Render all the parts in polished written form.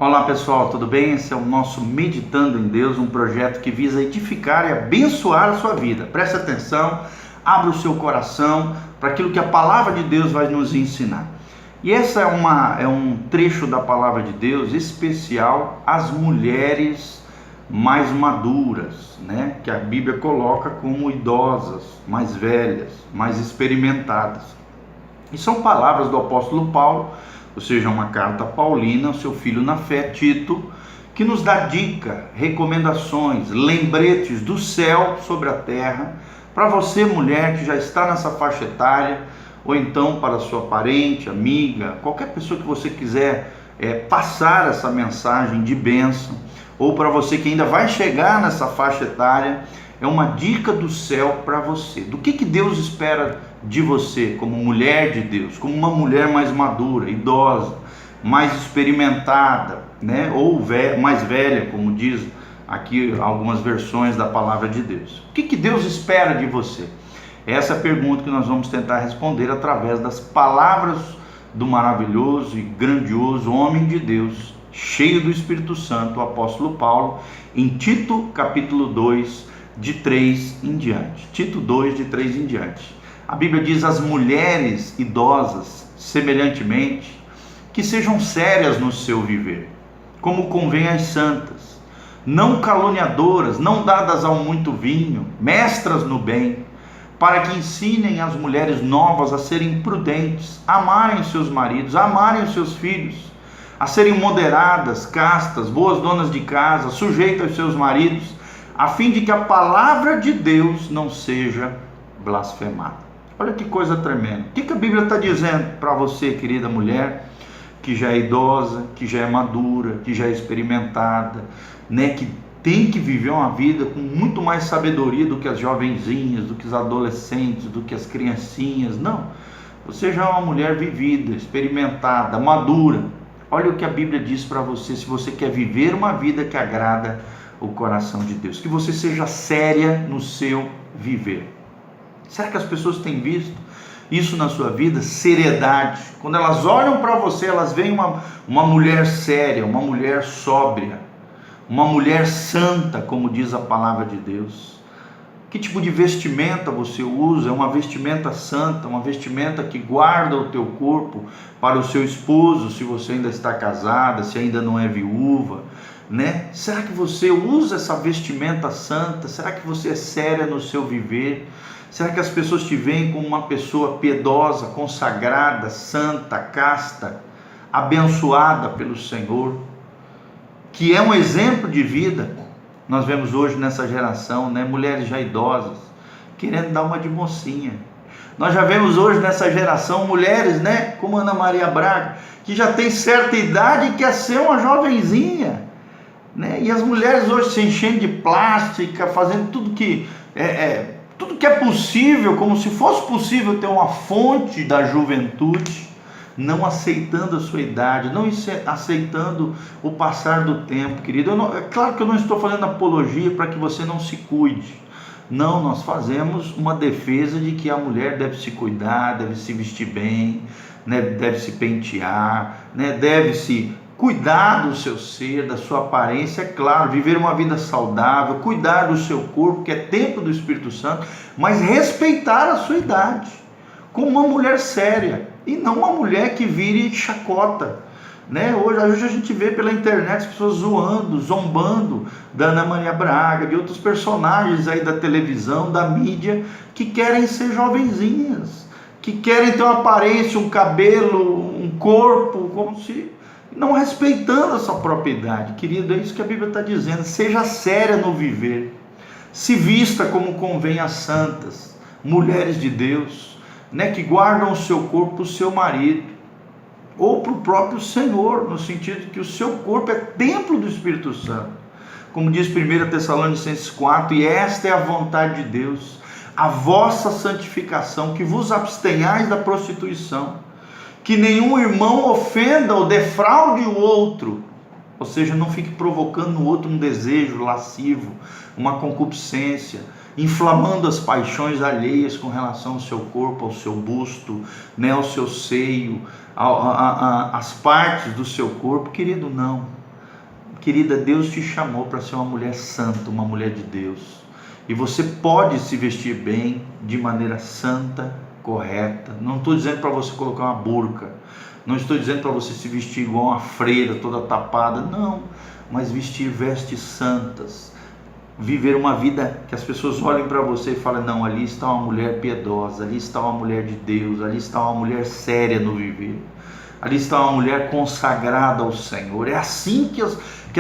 Olá pessoal, tudo bem? Esse é o nosso Meditando em Deus, um projeto que visa edificar e abençoar a sua vida. Preste atenção, abra o seu coração para aquilo que a palavra de Deus vai nos ensinar. E essa é um trecho da palavra de Deus especial às mulheres mais maduras, né? Que a Bíblia coloca como idosas, mais velhas, mais experimentadas. E são palavras do apóstolo Paulo, ou seja, uma carta paulina ao seu filho na fé, Tito, que nos dá dica, recomendações, lembretes do céu sobre a terra, para você, mulher, que já está nessa faixa etária, ou então para sua parente, amiga, qualquer pessoa que você quiser passar essa mensagem de bênção, ou para você que ainda vai chegar nessa faixa etária, é uma dica do céu para você. Do que Deus espera de você como mulher de Deus, como uma mulher mais madura, idosa, mais experimentada, né? Ou mais velha, como diz aqui algumas versões da palavra de Deus. O que Deus espera de você? Essa é a pergunta que nós vamos tentar responder através das palavras do maravilhoso e grandioso homem de Deus, cheio do Espírito Santo, o apóstolo Paulo, em Tito capítulo 2, de 3 em diante. Tito 2, de 3 em diante. A Bíblia diz: as mulheres idosas, semelhantemente, que sejam sérias no seu viver, como convém às santas, não caluniadoras, não dadas ao muito vinho, mestras no bem, para que ensinem as mulheres novas a serem prudentes, amarem seus maridos, amarem os seus filhos, a serem moderadas, castas, boas donas de casa, sujeitas aos seus maridos, a fim de que a palavra de Deus não seja blasfemada. Olha que coisa tremenda. O que a Bíblia está dizendo para você, querida mulher, que já é idosa, que já é madura, que já é experimentada, né, que tem que viver uma vida com muito mais sabedoria do que as jovenzinhas, do que os adolescentes, do que as criancinhas. Não, você já é uma mulher vivida, experimentada, madura. Olha o que a Bíblia diz para você, se você quer viver uma vida que agrada o coração de Deus, que você seja séria no seu viver. Será que as pessoas têm visto isso na sua vida? Seriedade. Quando elas olham para você, elas veem uma mulher séria, uma mulher sóbria, uma mulher santa, como diz a palavra de Deus. Que tipo de vestimenta você usa? É uma vestimenta santa, uma vestimenta que guarda o teu corpo para o seu esposo, se você ainda está casada, se ainda não é viúva, né? Será que você usa essa vestimenta santa? Será que você é séria no seu viver? Será que as pessoas te veem como uma pessoa piedosa, consagrada, santa, casta, abençoada pelo Senhor, que é um exemplo de vida? Nós vemos hoje nessa geração, né, mulheres já idosas querendo dar uma de mocinha. Nós já vemos hoje nessa geração mulheres, né, como Ana Maria Braga, que já tem certa idade e quer ser uma jovenzinha, né? E as mulheres hoje se enchendo de plástica, fazendo tudo que é possível, como se fosse possível ter uma fonte da juventude, não aceitando a sua idade, não aceitando o passar do tempo, querido. É claro que eu não estou fazendo apologia para que você não se cuide. Não, nós fazemos uma defesa de que a mulher deve se cuidar, deve se vestir bem, né, deve se pentear, né, deve se cuidar do seu ser, da sua aparência, é claro, viver uma vida saudável, cuidar do seu corpo, que é templo do Espírito Santo, mas respeitar a sua idade, como uma mulher séria, e não uma mulher que vire chacota, né? Hoje a gente vê pela internet as pessoas zoando, zombando da Ana Maria Braga, de outros personagens aí da televisão, da mídia, que querem ser jovenzinhas, que querem ter uma aparência, um cabelo, um corpo, como se... não respeitando a sua própria idade. Querido, é isso que a Bíblia está dizendo. Seja séria no viver, se vista como convém às santas, mulheres de Deus, né, que guardam o seu corpo para o seu marido, ou para o próprio Senhor, no sentido de que o seu corpo é templo do Espírito Santo, como diz 1 Tessalonicenses 4, e esta é a vontade de Deus, a vossa santificação, que vos abstenhais da prostituição, que nenhum irmão ofenda ou defraude o outro, ou seja, não fique provocando no outro um desejo lascivo, uma concupiscência, inflamando as paixões alheias com relação ao seu corpo, ao seu busto, né, ao seu seio, às partes do seu corpo. Querido, não. Querida, Deus te chamou para ser uma mulher santa, uma mulher de Deus. E você pode se vestir bem, de maneira santa, correta. Não estou dizendo para você colocar uma burca. Não estou dizendo para você se vestir igual uma freira, toda tapada. Não, mas vestir vestes santas. Viver uma vida que as pessoas olhem para você e falem, não, ali está uma mulher piedosa, ali está uma mulher de Deus, ali está uma mulher séria no viver. Ali está uma mulher consagrada ao Senhor. É assim que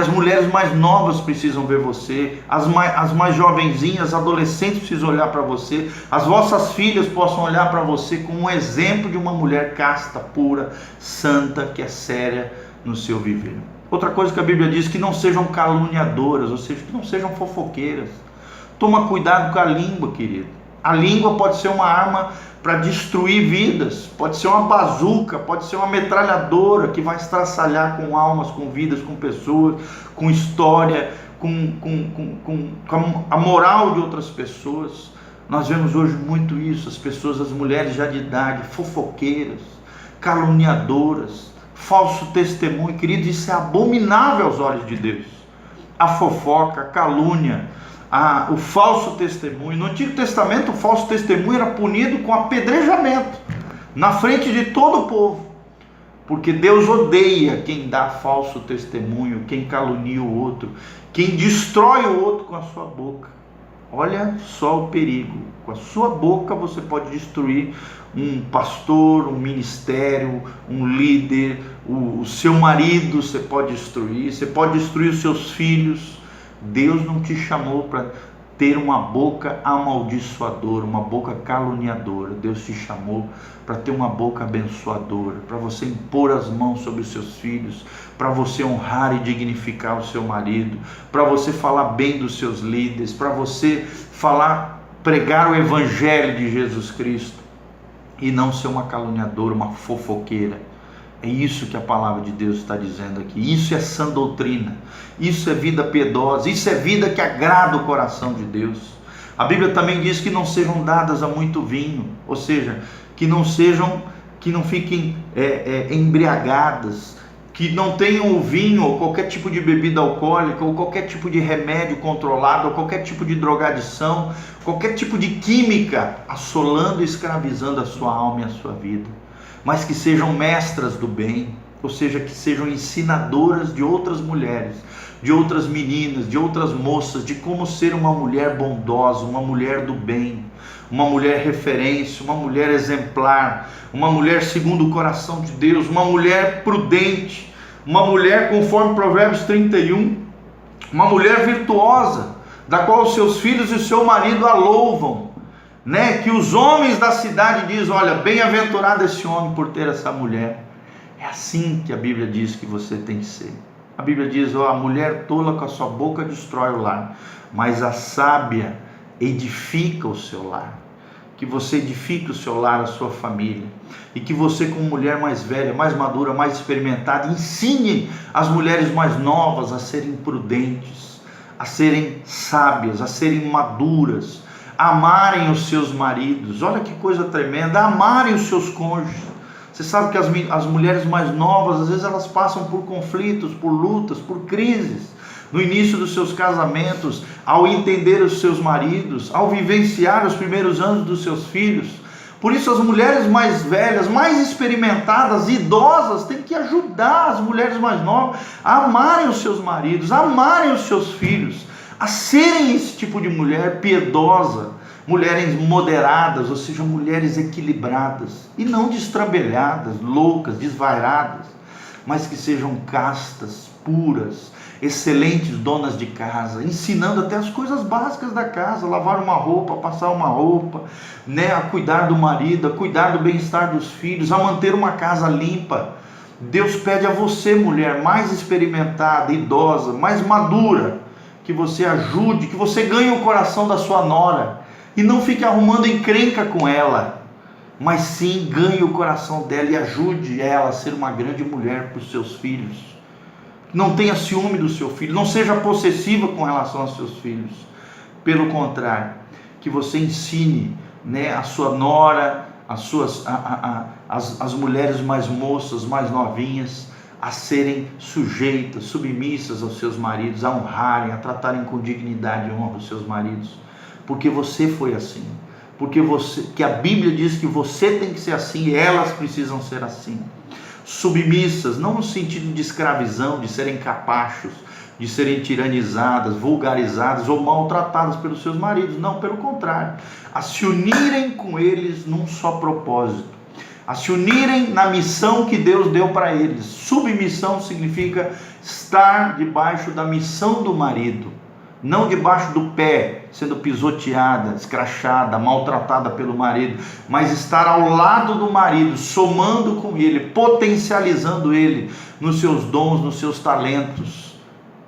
as mulheres mais novas precisam ver você, as mais jovenzinhas, adolescentes precisam olhar para você, as vossas filhas possam olhar para você como um exemplo de uma mulher casta, pura, santa, que é séria no seu viver. Outra coisa que a Bíblia diz, que não sejam caluniadoras, ou seja, que não sejam fofoqueiras. Toma cuidado com a língua, querido. A língua pode ser uma arma para destruir vidas, pode ser uma bazuca, pode ser uma metralhadora que vai estraçalhar com almas, com vidas, com pessoas, com história, com a moral de outras pessoas. Nós vemos hoje muito isso, as pessoas, as mulheres já de idade, fofoqueiras, caluniadoras, falso testemunho. Querido, isso é abominável aos olhos de Deus. A fofoca, a calúnia, o falso testemunho. No Antigo Testamento, o falso testemunho era punido com apedrejamento na frente de todo o povo, porque Deus odeia quem dá falso testemunho, quem calunia o outro, quem destrói o outro com a sua boca. Olha só o perigo. Com a sua boca você pode destruir um pastor, um ministério, um líder, o seu marido você pode destruir os seus filhos. Deus não te chamou para ter uma boca amaldiçoadora, uma boca caluniadora. Deus te chamou para ter uma boca abençoadora, para você impor as mãos sobre os seus filhos, para você honrar e dignificar o seu marido, para você falar bem dos seus líderes, para você pregar o evangelho de Jesus Cristo e não ser uma caluniadora, uma fofoqueira. É isso que a palavra de Deus está dizendo aqui. Isso é sã doutrina, isso é vida piedosa, isso é vida que agrada o coração de Deus. A Bíblia também diz que não sejam dadas a muito vinho, ou seja, que não fiquem embriagadas, que não tenham o vinho ou qualquer tipo de bebida alcoólica, ou qualquer tipo de remédio controlado, ou qualquer tipo de drogadição, qualquer tipo de química assolando e escravizando a sua alma e a sua vida. Mas que sejam mestras do bem, ou seja, que sejam ensinadoras de outras mulheres, de outras meninas, de outras moças, de como ser uma mulher bondosa, uma mulher do bem, uma mulher referência, uma mulher exemplar, uma mulher segundo o coração de Deus, uma mulher prudente, uma mulher conforme Provérbios 31, uma mulher virtuosa, da qual os seus filhos e o seu marido a louvam. Que os homens da cidade dizem, olha, bem-aventurado esse homem por ter essa mulher. É assim que a Bíblia diz que você tem que ser. A Bíblia diz, a mulher tola com a sua boca destrói o lar, mas a sábia edifica o seu lar. Que você edifique o seu lar, a sua família, e que você, como mulher mais velha, mais madura, mais experimentada, ensine as mulheres mais novas a serem prudentes, a serem sábias, a serem maduras, amarem os seus maridos. Olha que coisa tremenda, amarem os seus cônjuges. Você sabe que as mulheres mais novas, às vezes elas passam por conflitos, por lutas, por crises, no início dos seus casamentos, ao entender os seus maridos, ao vivenciar os primeiros anos dos seus filhos. Por isso as mulheres mais velhas, mais experimentadas, idosas, têm que ajudar as mulheres mais novas a amarem os seus maridos, a amarem os seus filhos, a serem esse tipo de mulher piedosa, mulheres moderadas, ou seja, mulheres equilibradas, e não destrambelhadas, loucas, desvairadas, mas que sejam castas, puras, excelentes donas de casa, ensinando até as coisas básicas da casa, lavar uma roupa, passar uma roupa, a cuidar do marido, a cuidar do bem-estar dos filhos, a manter uma casa limpa. Deus pede a você, mulher mais experimentada, idosa, mais madura, que você ajude, que você ganhe o coração da sua nora, e não fique arrumando encrenca com ela, mas sim ganhe o coração dela e ajude ela a ser uma grande mulher para os seus filhos. Não tenha ciúme do seu filho, não seja possessiva com relação aos seus filhos. Pelo contrário, que você ensine a sua nora, as mulheres mais moças, mais novinhas, a serem sujeitas, submissas aos seus maridos, a honrarem, a tratarem com dignidade e honra os seus maridos, porque você foi assim, que a Bíblia diz que você tem que ser assim e elas precisam ser assim. Submissas, não no sentido de escravizão, de serem capachos, de serem tiranizadas, vulgarizadas ou maltratadas pelos seus maridos, não, pelo contrário, a se unirem com eles num só propósito, a se unirem na missão que Deus deu para eles. Submissão significa estar debaixo da missão do marido, não debaixo do pé, sendo pisoteada, escrachada, maltratada pelo marido, mas estar ao lado do marido, somando com ele, potencializando ele nos seus dons, nos seus talentos,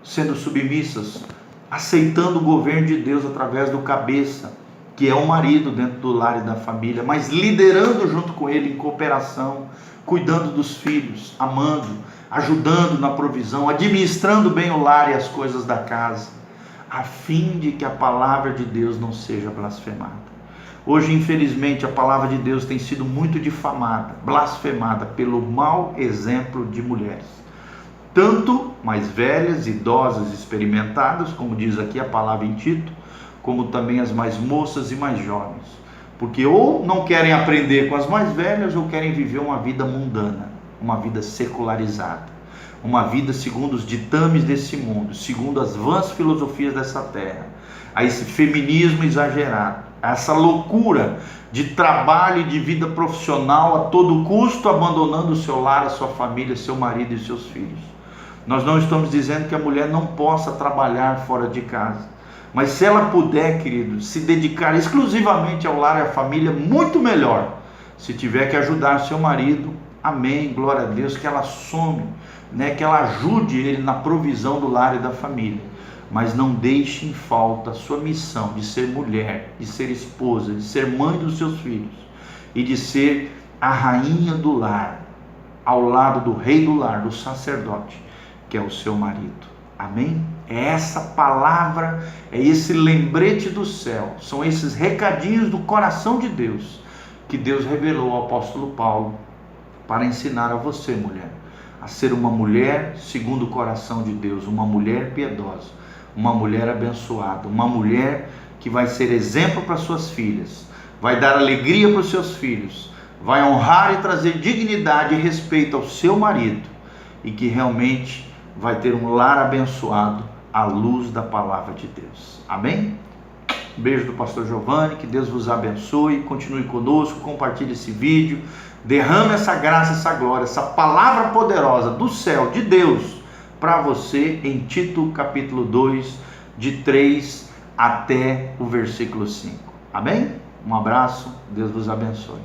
sendo submissas, aceitando o governo de Deus através do cabeça, que é o marido dentro do lar e da família, mas liderando junto com ele em cooperação, cuidando dos filhos, amando, ajudando na provisão, administrando bem o lar e as coisas da casa, a fim de que a palavra de Deus não seja blasfemada. Hoje, infelizmente, a palavra de Deus tem sido muito difamada, blasfemada pelo mau exemplo de mulheres, tanto mais velhas, idosas, experimentadas, como diz aqui a palavra em Tito, como também as mais moças e mais jovens, porque ou não querem aprender com as mais velhas, ou querem viver uma vida mundana, uma vida secularizada, uma vida segundo os ditames desse mundo, segundo as vãs filosofias dessa terra, a esse feminismo exagerado, a essa loucura de trabalho e de vida profissional a todo custo, abandonando o seu lar, a sua família, seu marido e seus filhos. Nós não estamos dizendo que a mulher não possa trabalhar fora de casa, mas se ela puder, querido, se dedicar exclusivamente ao lar e à família, muito melhor. Se tiver que ajudar seu marido, amém, glória a Deus, que ela some, que ela ajude ele na provisão do lar e da família, mas não deixe em falta a sua missão de ser mulher, de ser esposa, de ser mãe dos seus filhos e de ser a rainha do lar, ao lado do rei do lar, do sacerdote, que é o seu marido. Amém? É essa palavra, é esse lembrete do céu, são esses recadinhos do coração de Deus que Deus revelou ao apóstolo Paulo para ensinar a você, mulher, a ser uma mulher segundo o coração de Deus, uma mulher piedosa, uma mulher abençoada, uma mulher que vai ser exemplo para suas filhas, vai dar alegria para os seus filhos, vai honrar e trazer dignidade e respeito ao seu marido, e que realmente vai ter um lar abençoado à luz da palavra de Deus. Amém? Beijo do pastor Giovanni, que Deus vos abençoe, continue conosco, compartilhe esse vídeo, derrame essa graça, essa glória, essa palavra poderosa do céu, de Deus, para você em Tito capítulo 2, de 3 até o versículo 5. Amém? Um abraço, Deus vos abençoe.